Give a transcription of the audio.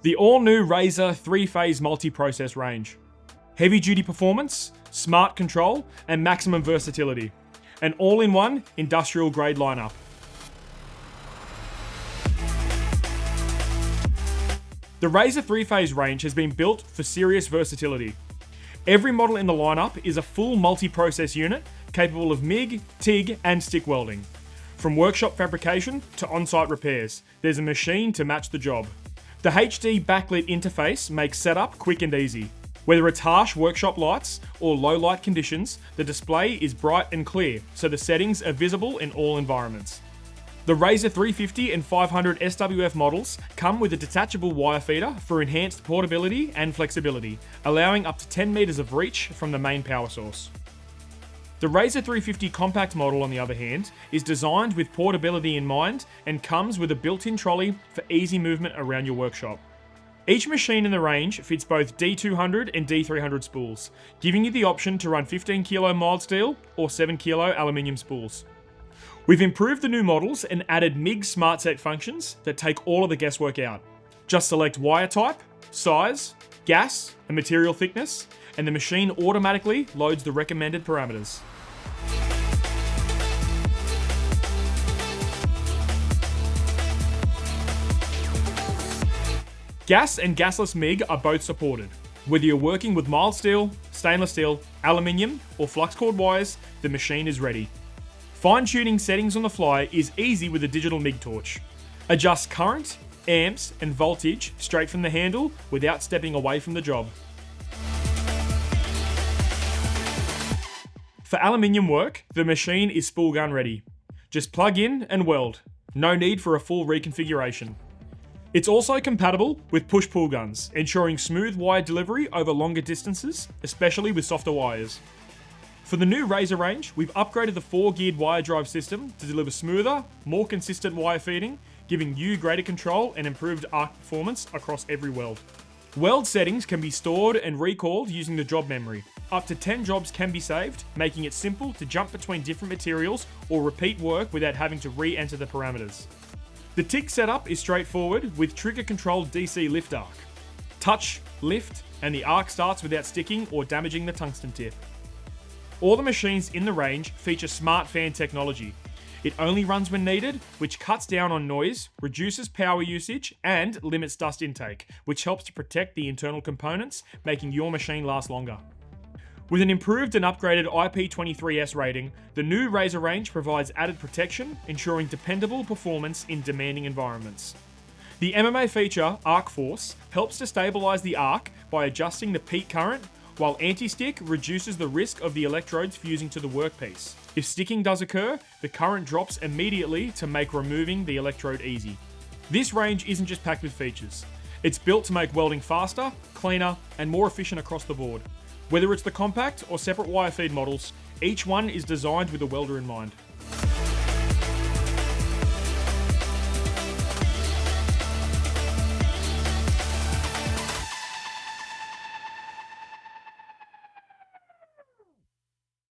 The all-new Razor 3-phase multi-process range. Heavy-duty performance, smart control, and maximum versatility. An all-in-one industrial-grade lineup. The Razor 3-phase range has been built for serious versatility. Every model in the lineup is a full multi-process unit capable of MIG, TIG, and stick welding. From workshop fabrication to on-site repairs, there's a machine to match the job. The HD Backlit Interface makes setup quick and easy. Whether it's harsh workshop lights or low light conditions, the display is bright and clear, so the settings are visible in all environments. The Razor 350 and 500 SWF models come with a detachable wire feeder for enhanced portability and flexibility, allowing up to 10 meters of reach from the main power source. The Razor 350 compact model, on the other hand, is designed with portability in mind and comes with a built-in trolley for easy movement around your workshop. Each machine in the range fits both D200 and D300 spools, giving you the option to run 15 kilo mild steel or 7 kilo aluminium spools. We've improved the new models and added MIG Smart-Set functions that take all of the guesswork out. Just select wire type, size, gas, and material thickness, and the machine automatically loads the recommended parameters. Gas and gasless MIG are both supported. Whether you're working with mild steel, stainless steel, aluminium, or flux cord wires, the machine is ready. Fine-tuning settings on the fly is easy with a digital MIG Torch. Adjust current, amps, and voltage straight from the handle without stepping away from the job. For aluminium work, the machine is spool gun ready. Just plug in and weld. No need for a full reconfiguration. It's also compatible with push-pull guns, ensuring smooth wire delivery over longer distances, especially with softer wires. For the new Razor range, we've upgraded the 4-geared wire drive system to deliver smoother, more consistent wire feeding, giving you greater control and improved arc performance across every weld. Weld settings can be stored and recalled using the job memory. Up to 10 jobs can be saved, making it simple to jump between different materials or repeat work without having to re-enter the parameters. The TIG setup is straightforward with trigger-controlled DC lift arc. Touch, lift, and the arc starts without sticking or damaging the tungsten tip. All the machines in the range feature smart fan technology. It only runs when needed, which cuts down on noise, reduces power usage, and limits dust intake, which helps to protect the internal components, making your machine last longer. With an improved and upgraded IP23S rating, the new Razor range provides added protection, ensuring dependable performance in demanding environments. The MMA feature, Arc Force, helps to stabilize the arc by adjusting the peak current, while anti-stick reduces the risk of the electrodes fusing to the workpiece. If sticking does occur, the current drops immediately to make removing the electrode easy. This range isn't just packed with features. It's built to make welding faster, cleaner, and more efficient across the board. Whether it's the compact or separate wire feed models, each one is designed with a welder in mind.